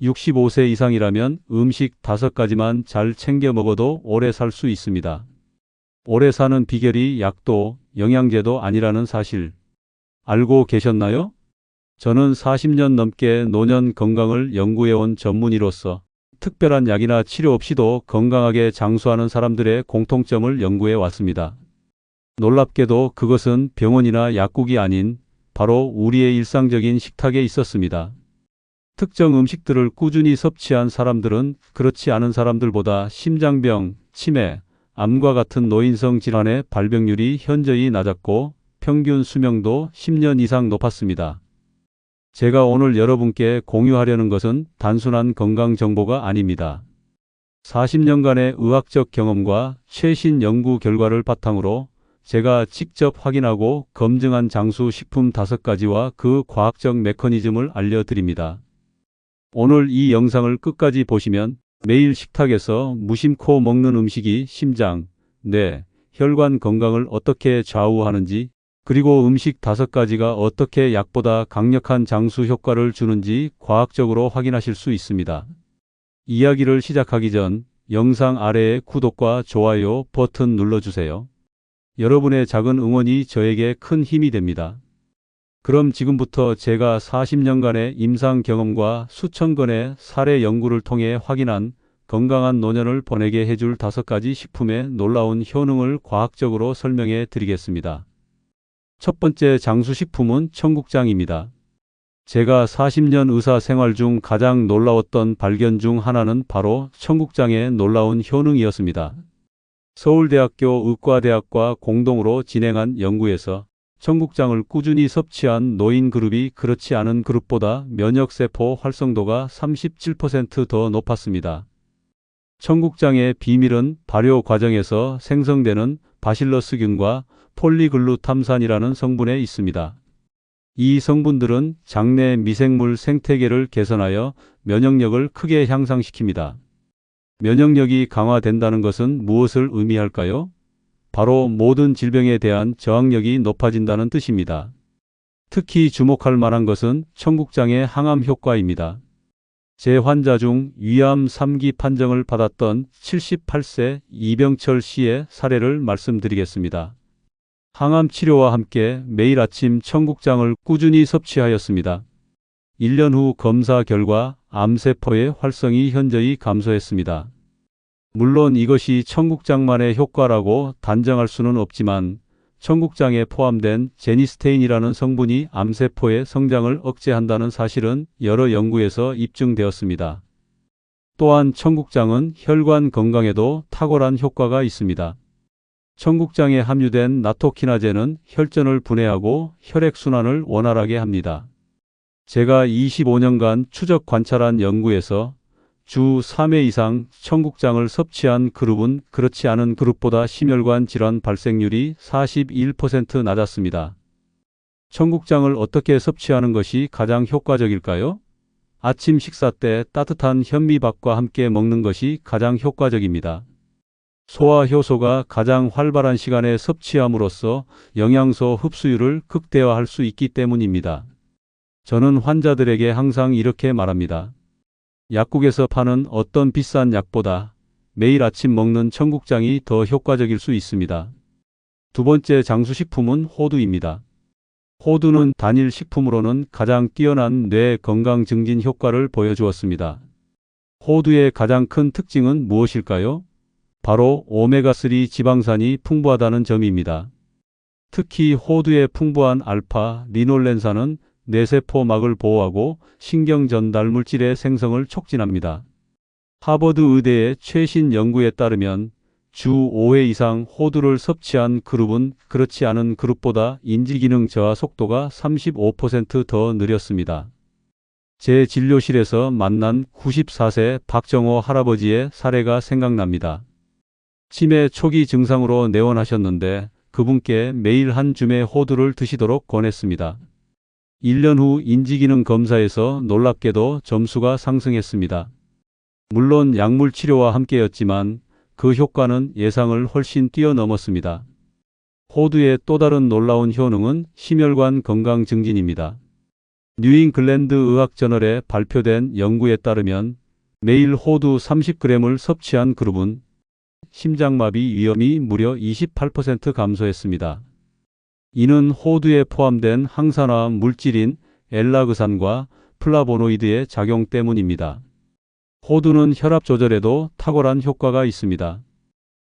65세 이상이라면 음식 5가지만 잘 챙겨 먹어도 오래 살 수 있습니다. 오래 사는 비결이 약도 영양제도 아니라는 사실 알고 계셨나요? 저는 40년 넘게 노년 건강을 연구해온 전문의로서 특별한 약이나 치료 없이도 건강하게 장수하는 사람들의 공통점을 연구해 왔습니다. 놀랍게도 그것은 병원이나 약국이 아닌 바로 우리의 일상적인 식탁에 있었습니다. 특정 음식들을 꾸준히 섭취한 사람들은 그렇지 않은 사람들보다 심장병, 치매, 암과 같은 노인성 질환의 발병률이 현저히 낮았고 평균 수명도 10년 이상 높았습니다. 제가 오늘 여러분께 공유하려는 것은 단순한 건강 정보가 아닙니다. 40년간의 의학적 경험과 최신 연구 결과를 바탕으로 제가 직접 확인하고 검증한 장수 식품 5가지와 그 과학적 메커니즘을 알려드립니다. 오늘 이 영상을 끝까지 보시면 매일 식탁에서 무심코 먹는 음식이 심장, 뇌, 혈관 건강을 어떻게 좌우하는지, 그리고 음식 5가지가 어떻게 약보다 강력한 장수 효과를 주는지 과학적으로 확인하실 수 있습니다. 이야기를 시작하기 전 영상 아래에 구독과 좋아요 버튼 눌러주세요. 여러분의 작은 응원이 저에게 큰 힘이 됩니다. 그럼 지금부터 제가 40년간의 임상 경험과 수천 건의 사례 연구를 통해 확인한 건강한 노년을 보내게 해줄 5가지 식품의 놀라운 효능을 과학적으로 설명해 드리겠습니다. 첫 번째 장수식품은 청국장입니다. 제가 40년 의사 생활 중 가장 놀라웠던 발견 중 하나는 바로 청국장의 놀라운 효능이었습니다. 서울대학교 의과대학과 공동으로 진행한 연구에서 청국장을 꾸준히 섭취한 노인 그룹이 그렇지 않은 그룹보다 면역세포 활성도가 37% 더 높았습니다. 청국장의 비밀은 발효 과정에서 생성되는 바실러스균과 폴리글루탐산이라는 성분에 있습니다. 이 성분들은 장내 미생물 생태계를 개선하여 면역력을 크게 향상시킵니다. 면역력이 강화된다는 것은 무엇을 의미할까요? 바로 모든 질병에 대한 저항력이 높아진다는 뜻입니다. 특히 주목할 만한 것은 청국장의 항암 효과입니다. 제 환자 중 위암 3기 판정을 받았던 78세 이병철 씨의 사례를 말씀드리겠습니다. 항암 치료와 함께 매일 아침 청국장을 꾸준히 섭취하였습니다. 1년 후 검사 결과 암세포의 활성이 현저히 감소했습니다. 물론 이것이 청국장만의 효과라고 단정할 수는 없지만 청국장에 포함된 제니스테인이라는 성분이 암세포의 성장을 억제한다는 사실은 여러 연구에서 입증되었습니다. 또한 청국장은 혈관 건강에도 탁월한 효과가 있습니다. 청국장에 함유된 나토키나제는 혈전을 분해하고 혈액순환을 원활하게 합니다. 제가 25년간 추적 관찰한 연구에서 주 3회 이상 청국장을 섭취한 그룹은 그렇지 않은 그룹보다 심혈관 질환 발생률이 41% 낮았습니다. 청국장을 어떻게 섭취하는 것이 가장 효과적일까요? 아침 식사 때 따뜻한 현미밥과 함께 먹는 것이 가장 효과적입니다. 소화 효소가 가장 활발한 시간에 섭취함으로써 영양소 흡수율을 극대화할 수 있기 때문입니다. 저는 환자들에게 항상 이렇게 말합니다. 약국에서 파는 어떤 비싼 약보다 매일 아침 먹는 청국장이 더 효과적일 수 있습니다. 두 번째 장수식품은 호두입니다. 호두는 단일 식품으로는 가장 뛰어난 뇌 건강 증진 효과를 보여주었습니다. 호두의 가장 큰 특징은 무엇일까요? 바로 오메가3 지방산이 풍부하다는 점입니다. 특히 호두의 풍부한 알파 리놀렌산은 뇌세포막을 보호하고 신경 전달 물질의 생성을 촉진합니다. 하버드 의대의 최신 연구에 따르면 주 5회 이상 호두를 섭취한 그룹은 그렇지 않은 그룹보다 인지기능 저하 속도가 35% 더 느렸습니다. 제 진료실에서 만난 94세 박정호 할아버지의 사례가 생각납니다. 치매 초기 증상으로 내원하셨는데 그분께 매일 한 줌의 호두를 드시도록 권했습니다. 1년 후 인지기능 검사에서 놀랍게도 점수가 상승했습니다. 물론 약물 치료와 함께였지만 그 효과는 예상을 훨씬 뛰어넘었습니다. 호두의 또 다른 놀라운 효능은 심혈관 건강 증진입니다. 뉴잉글랜드 의학저널에 발표된 연구에 따르면 매일 호두 30g을 섭취한 그룹은 심장마비 위험이 무려 28% 감소했습니다. 이는 호두에 포함된 항산화 물질인 엘라그산과 플라보노이드의 작용 때문입니다. 호두는 혈압 조절에도 탁월한 효과가 있습니다.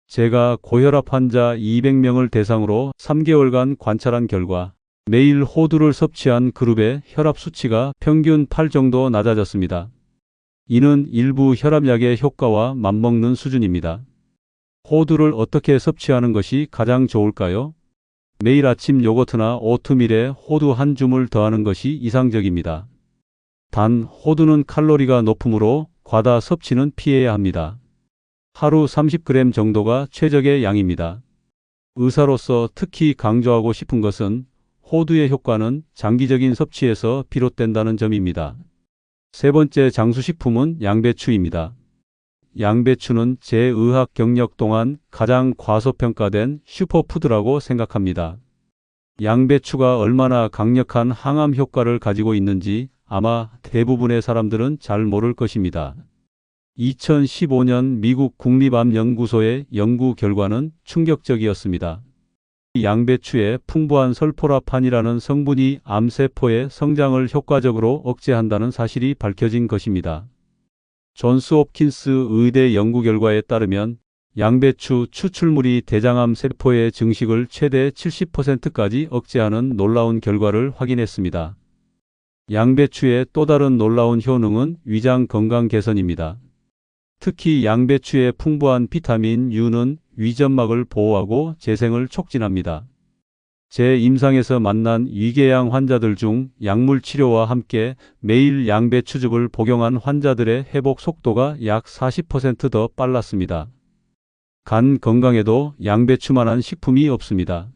제가 고혈압 환자 200명을 대상으로 3개월간 관찰한 결과 매일 호두를 섭취한 그룹의 혈압 수치가 평균 8 정도 낮아졌습니다. 이는 일부 혈압약의 효과와 맞먹는 수준입니다. 호두를 어떻게 섭취하는 것이 가장 좋을까요? 매일 아침 요거트나 오트밀에 호두 한 줌을 더하는 것이 이상적입니다. 단, 호두는 칼로리가 높으므로 과다 섭취는 피해야 합니다. 하루 30g 정도가 최적의 양입니다. 의사로서 특히 강조하고 싶은 것은 호두의 효과는 장기적인 섭취에서 비롯된다는 점입니다. 세 번째 장수식품은 양배추입니다. 양배추는 제 의학 경력 동안 가장 과소평가된 슈퍼푸드라고 생각합니다. 양배추가 얼마나 강력한 항암 효과를 가지고 있는지 아마 대부분의 사람들은 잘 모를 것입니다. 2015년 미국 국립암연구소의 연구 결과는 충격적이었습니다. 양배추에 풍부한 설포라판이라는 성분이 암세포의 성장을 효과적으로 억제한다는 사실이 밝혀진 것입니다. 존스 홉킨스 의대 연구 결과에 따르면 양배추 추출물이 대장암 세포의 증식을 최대 70%까지 억제하는 놀라운 결과를 확인했습니다. 양배추의 또 다른 놀라운 효능은 위장 건강 개선입니다. 특히 양배추의 풍부한 비타민 U는 위점막을 보호하고 재생을 촉진합니다. 제 임상에서 만난 위궤양 환자들 중 약물 치료와 함께 매일 양배추즙을 복용한 환자들의 회복 속도가 약 40% 더 빨랐습니다. 간 건강에도 양배추만한 식품이 없습니다.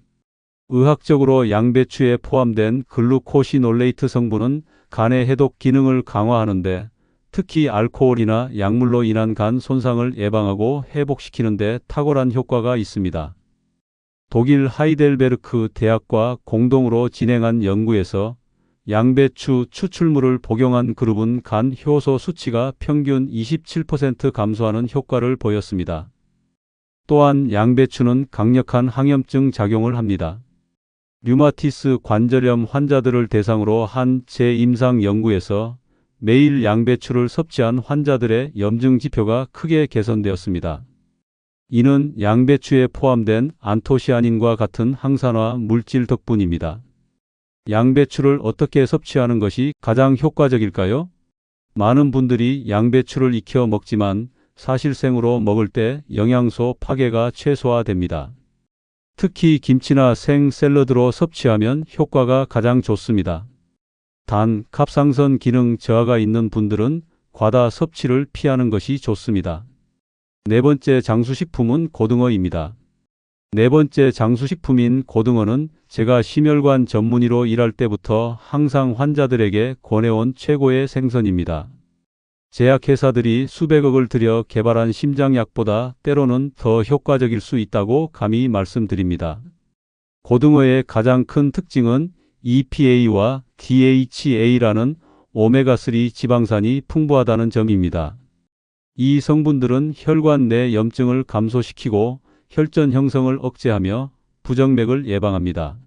의학적으로 양배추에 포함된 글루코시놀레이트 성분은 간의 해독 기능을 강화하는데 특히 알코올이나 약물로 인한 간 손상을 예방하고 회복시키는 데 탁월한 효과가 있습니다. 독일 하이델베르크 대학과 공동으로 진행한 연구에서 양배추 추출물을 복용한 그룹은 간 효소 수치가 평균 27% 감소하는 효과를 보였습니다. 또한 양배추는 강력한 항염증 작용을 합니다. 류마티스 관절염 환자들을 대상으로 한 재임상 연구에서 매일 양배추를 섭취한 환자들의 염증 지표가 크게 개선되었습니다. 이는 양배추에 포함된 안토시아닌과 같은 항산화 물질 덕분입니다. 양배추를 어떻게 섭취하는 것이 가장 효과적일까요? 많은 분들이 양배추를 익혀 먹지만 사실 생으로 먹을 때 영양소 파괴가 최소화됩니다. 특히 김치나 생 샐러드로 섭취하면 효과가 가장 좋습니다. 단, 갑상선 기능 저하가 있는 분들은 과다 섭취를 피하는 것이 좋습니다. 네 번째 장수식품은 고등어입니다. 네 번째 장수식품인 고등어는 제가 심혈관 전문의로 일할 때부터 항상 환자들에게 권해온 최고의 생선입니다. 제약회사들이 수백억을 들여 개발한 심장약보다 때로는 더 효과적일 수 있다고 감히 말씀드립니다. 고등어의 가장 큰 특징은 EPA와 DHA라는 오메가3 지방산이 풍부하다는 점입니다. 이 성분들은 혈관 내 염증을 감소시키고 혈전 형성을 억제하며 부정맥을 예방합니다.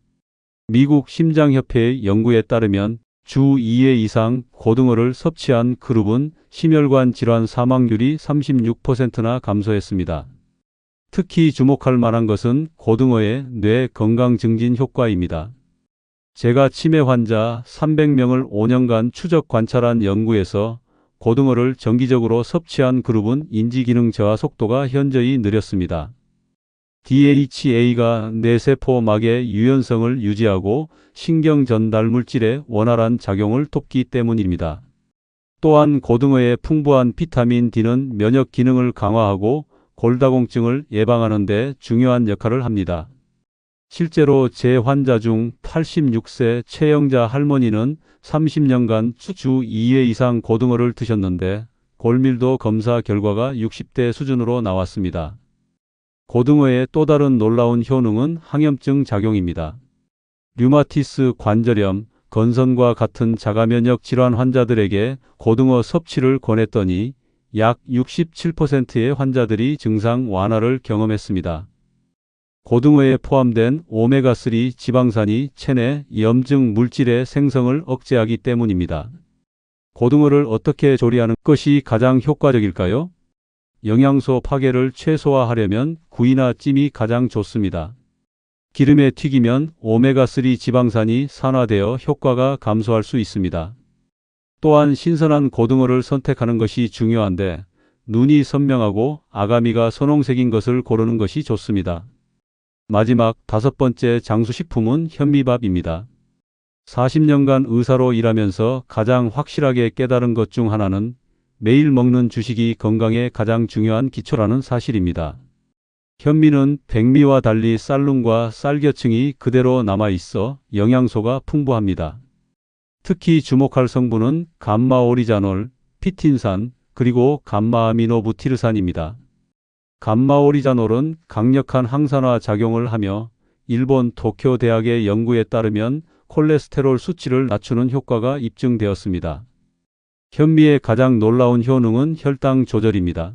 미국 심장협회의 연구에 따르면 주 2회 이상 고등어를 섭취한 그룹은 심혈관 질환 사망률이 36%나 감소했습니다. 특히 주목할 만한 것은 고등어의 뇌 건강 증진 효과입니다. 제가 치매 환자 300명을 5년간 추적 관찰한 연구에서 고등어를 정기적으로 섭취한 그룹은 인지기능 저하 속도가 현저히 느렸습니다. DHA가 뇌세포막의 유연성을 유지하고 신경 전달 물질의 원활한 작용을 돕기 때문입니다. 또한 고등어의 풍부한 비타민 D는 면역 기능을 강화하고 골다공증을 예방하는 데 중요한 역할을 합니다. 실제로 제 환자 중 86세 최영자 할머니는 30년간 주 2회 이상 고등어를 드셨는데 골밀도 검사 결과가 60대 수준으로 나왔습니다. 고등어의 또 다른 놀라운 효능은 항염증 작용입니다. 류마티스 관절염, 건선과 같은 자가면역 질환 환자들에게 고등어 섭취를 권했더니 약 67%의 환자들이 증상 완화를 경험했습니다. 고등어에 포함된 오메가3 지방산이 체내 염증 물질의 생성을 억제하기 때문입니다. 고등어를 어떻게 조리하는 것이 가장 효과적일까요? 영양소 파괴를 최소화하려면 구이나 찜이 가장 좋습니다. 기름에 튀기면 오메가3 지방산이 산화되어 효과가 감소할 수 있습니다. 또한 신선한 고등어를 선택하는 것이 중요한데 눈이 선명하고 아가미가 선홍색인 것을 고르는 것이 좋습니다. 마지막 5번째 장수식품은 현미밥입니다. 40년간 의사로 일하면서 가장 확실하게 깨달은 것 중 하나는 매일 먹는 주식이 건강에 가장 중요한 기초라는 사실입니다. 현미는 백미와 달리 쌀눈과 쌀겨층이 그대로 남아있어 영양소가 풍부합니다. 특히 주목할 성분은 감마오리자놀, 피틴산, 그리고 감마아미노부티르산입니다. 감마오리자놀은 강력한 항산화 작용을 하며 일본 도쿄 대학의 연구에 따르면 콜레스테롤 수치를 낮추는 효과가 입증되었습니다. 현미의 가장 놀라운 효능은 혈당 조절입니다.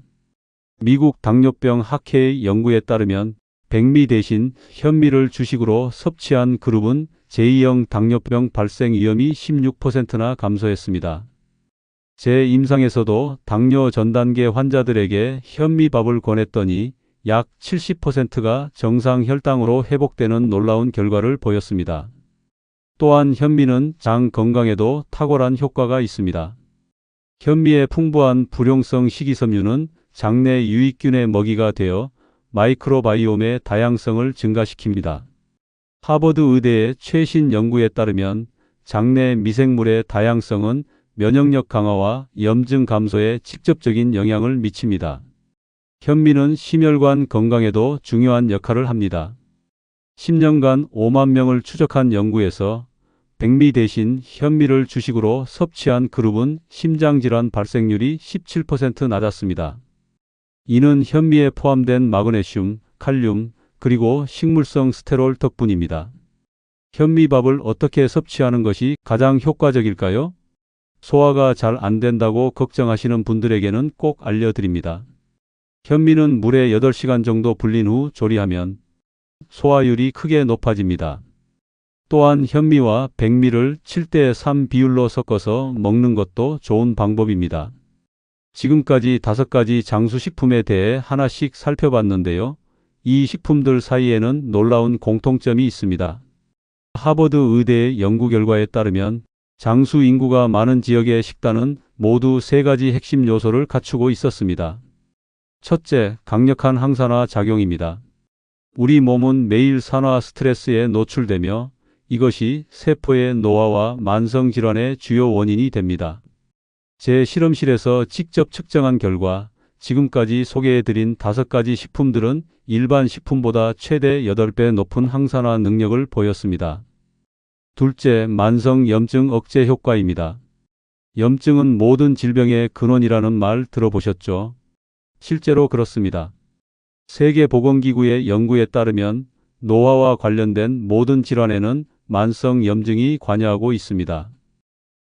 미국 당뇨병 학회의 연구에 따르면 백미 대신 현미를 주식으로 섭취한 그룹은 제2형 당뇨병 발생 위험이 16%나 감소했습니다. 제 임상에서도 당뇨 전단계 환자들에게 현미밥을 권했더니 약 70%가 정상 혈당으로 회복되는 놀라운 결과를 보였습니다. 또한 현미는 장 건강에도 탁월한 효과가 있습니다. 현미의 풍부한 불용성 식이섬유는 장내 유익균의 먹이가 되어 마이크로바이옴의 다양성을 증가시킵니다. 하버드 의대의 최신 연구에 따르면 장내 미생물의 다양성은 면역력 강화와 염증 감소에 직접적인 영향을 미칩니다. 현미는 심혈관 건강에도 중요한 역할을 합니다. 10년간 5만 명을 추적한 연구에서 백미 대신 현미를 주식으로 섭취한 그룹은 심장질환 발생률이 17% 낮았습니다. 이는 현미에 포함된 마그네슘, 칼륨, 그리고 식물성 스테롤 덕분입니다. 현미밥을 어떻게 섭취하는 것이 가장 효과적일까요? 소화가 잘 안 된다고 걱정하시는 분들에게는 꼭 알려드립니다. 현미는 물에 8시간 정도 불린 후 조리하면 소화율이 크게 높아집니다. 또한 현미와 백미를 7대3 비율로 섞어서 먹는 것도 좋은 방법입니다. 지금까지 5가지 장수식품에 대해 하나씩 살펴봤는데요. 이 식품들 사이에는 놀라운 공통점이 있습니다. 하버드 의대의 연구 결과에 따르면 장수 인구가 많은 지역의 식단은 모두 3가지 핵심 요소를 갖추고 있었습니다. 첫째, 강력한 항산화 작용입니다. 우리 몸은 매일 산화 스트레스에 노출되며 이것이 세포의 노화와 만성질환의 주요 원인이 됩니다. 제 실험실에서 직접 측정한 결과 지금까지 소개해드린 5가지 식품들은 일반 식품보다 최대 8배 높은 항산화 능력을 보였습니다. 둘째, 만성 염증 억제 효과입니다. 염증은 모든 질병의 근원이라는 말 들어보셨죠? 실제로 그렇습니다. 세계보건기구의 연구에 따르면 노화와 관련된 모든 질환에는 만성 염증이 관여하고 있습니다.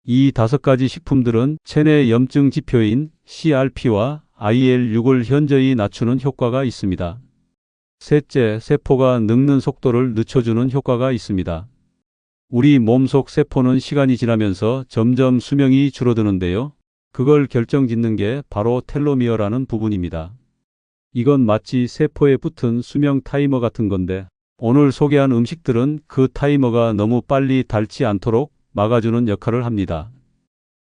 이 5가지 식품들은 체내 염증 지표인 CRP와 IL-6을 현저히 낮추는 효과가 있습니다. 셋째, 세포가 늙는 속도를 늦춰주는 효과가 있습니다. 우리 몸속 세포는 시간이 지나면서 점점 수명이 줄어드는데요. 그걸 결정짓는 게 바로 텔로미어라는 부분입니다. 이건 마치 세포에 붙은 수명 타이머 같은 건데 오늘 소개한 음식들은 그 타이머가 너무 빨리 닳지 않도록 막아주는 역할을 합니다.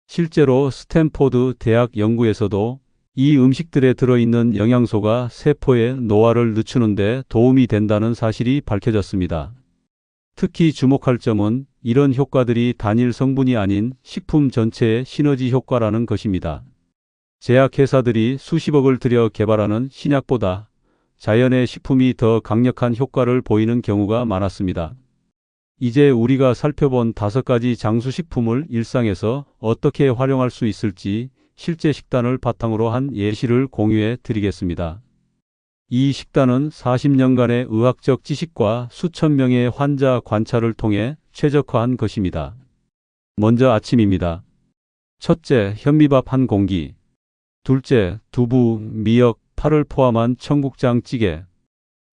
실제로 스탠포드 대학 연구에서도 이 음식들에 들어있는 영양소가 세포의 노화를 늦추는 데 도움이 된다는 사실이 밝혀졌습니다. 특히 주목할 점은 이런 효과들이 단일 성분이 아닌 식품 전체의 시너지 효과라는 것입니다. 제약회사들이 수십억을 들여 개발하는 신약보다 자연의 식품이 더 강력한 효과를 보이는 경우가 많았습니다. 이제 우리가 살펴본 5가지 장수식품을 일상에서 어떻게 활용할 수 있을지 실제 식단을 바탕으로 한 예시를 공유해 드리겠습니다. 이 식단은 40년간의 의학적 지식과 수천 명의 환자 관찰을 통해 최적화한 것입니다. 먼저 아침입니다. 첫째, 현미밥 한 공기. 둘째, 두부, 미역, 파를 포함한 청국장 찌개.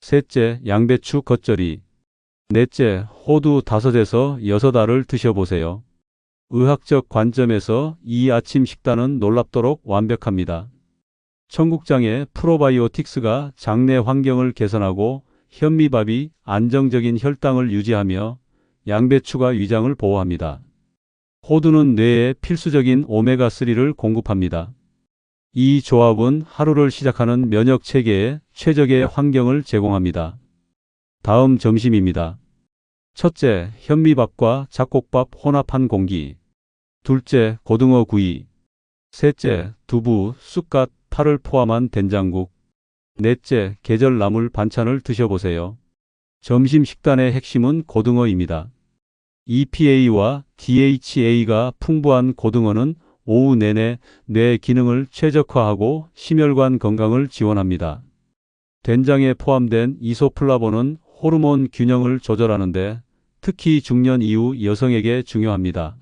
셋째, 양배추 겉절이. 넷째, 호두 5에서 6알을 드셔보세요. 의학적 관점에서 이 아침 식단은 놀랍도록 완벽합니다. 청국장의 프로바이오틱스가 장내 환경을 개선하고 현미밥이 안정적인 혈당을 유지하며 양배추가 위장을 보호합니다. 호두는 뇌에 필수적인 오메가3를 공급합니다. 이 조합은 하루를 시작하는 면역 체계에 최적의 환경을 제공합니다. 다음 점심입니다. 첫째, 현미밥과 잡곡밥 혼합 한 공기. 둘째, 고등어 구이. 셋째, 두부, 쑥갓, 파를 포함한 된장국. 넷째, 계절 나물 반찬을 드셔보세요. 점심 식단의 핵심은 고등어입니다. EPA와 DHA가 풍부한 고등어는 오후 내내 뇌 기능을 최적화하고 심혈관 건강을 지원합니다. 된장에 포함된 이소플라본은 호르몬 균형을 조절하는데 특히 중년 이후 여성에게 중요합니다.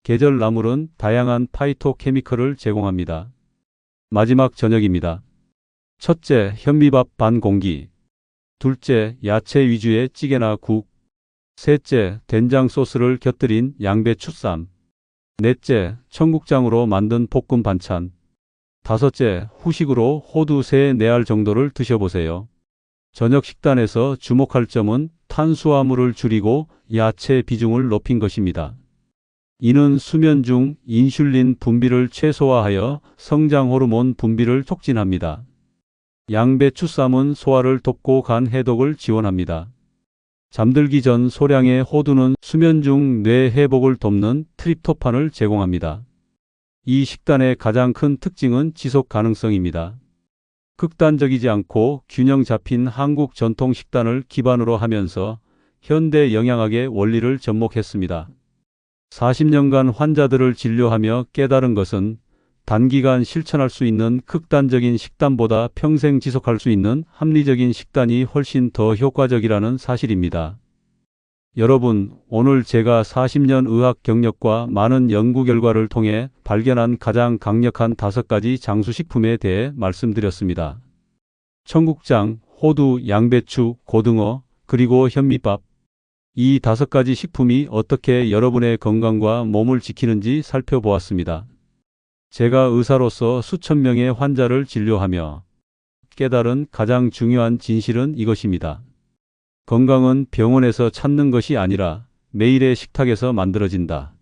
계절 나물은 다양한 파이토케미컬을 제공합니다. 마지막 저녁입니다. 첫째, 현미밥 반 공기. 둘째, 야채 위주의 찌개나 국. 셋째, 된장 소스를 곁들인 양배추쌈. 넷째, 청국장으로 만든 볶음 반찬. 다섯째, 후식으로 호두 3-4알 정도를 드셔보세요. 저녁 식단에서 주목할 점은 탄수화물을 줄이고 야채 비중을 높인 것입니다. 이는 수면 중 인슐린 분비를 최소화하여 성장 호르몬 분비를 촉진합니다. 양배추쌈은 소화를 돕고 간 해독을 지원합니다. 잠들기 전 소량의 호두는 수면 중 뇌 회복을 돕는 트립토판을 제공합니다. 이 식단의 가장 큰 특징은 지속 가능성입니다. 극단적이지 않고 균형 잡힌 한국 전통 식단을 기반으로 하면서 현대 영양학의 원리를 접목했습니다. 40년간 환자들을 진료하며 깨달은 것은 단기간 실천할 수 있는 극단적인 식단보다 평생 지속할 수 있는 합리적인 식단이 훨씬 더 효과적이라는 사실입니다. 여러분, 오늘 제가 40년 의학 경력과 많은 연구 결과를 통해 발견한 가장 강력한 5가지 장수식품에 대해 말씀드렸습니다. 청국장, 호두, 양배추, 고등어, 그리고 현미밥. 이 5가지 식품이 어떻게 여러분의 건강과 몸을 지키는지 살펴보았습니다. 제가 의사로서 수천 명의 환자를 진료하며 깨달은 가장 중요한 진실은 이것입니다. 건강은 병원에서 찾는 것이 아니라 매일의 식탁에서 만들어진다.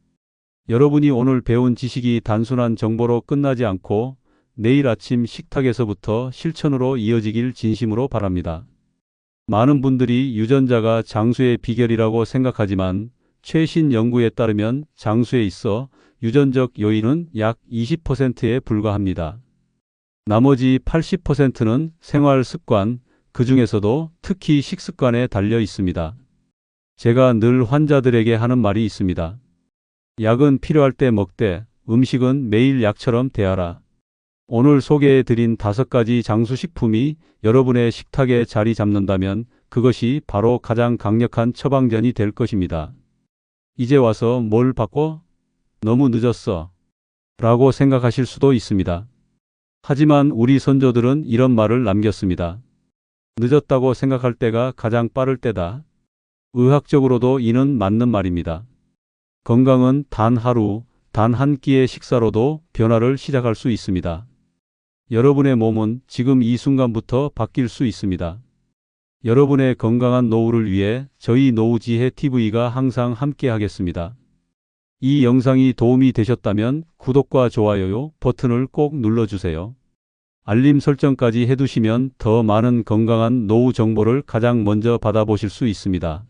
여러분이 오늘 배운 지식이 단순한 정보로 끝나지 않고 내일 아침 식탁에서부터 실천으로 이어지길 진심으로 바랍니다. 많은 분들이 유전자가 장수의 비결이라고 생각하지만 최신 연구에 따르면 장수에 있어 유전적 요인은 약 20%에 불과합니다. 나머지 80%는 생활 습관, 그 중에서도 특히 식습관에 달려 있습니다. 제가 늘 환자들에게 하는 말이 있습니다. 약은 필요할 때 먹되 음식은 매일 약처럼 대하라. 오늘 소개해드린 5가지 장수식품이 여러분의 식탁에 자리 잡는다면 그것이 바로 가장 강력한 처방전이 될 것입니다. 이제 와서 뭘 바꿔? 너무 늦었어. 라고 생각하실 수도 있습니다. 하지만 우리 선조들은 이런 말을 남겼습니다. 늦었다고 생각할 때가 가장 빠를 때다. 의학적으로도 이는 맞는 말입니다. 건강은 단 하루, 단 한 끼의 식사로도 변화를 시작할 수 있습니다. 여러분의 몸은 지금 이 순간부터 바뀔 수 있습니다. 여러분의 건강한 노후를 위해 저희 노후지혜 TV가 항상 함께 하겠습니다. 이 영상이 도움이 되셨다면 구독과 좋아요 버튼을 꼭 눌러주세요. 알림 설정까지 해두시면 더 많은 건강한 노후 정보를 가장 먼저 받아보실 수 있습니다.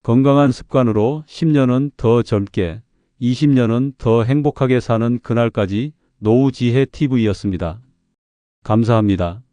건강한 습관으로 10년은 더 젊게, 20년은 더 행복하게 사는 그날까지 노후지혜 TV였습니다. 감사합니다.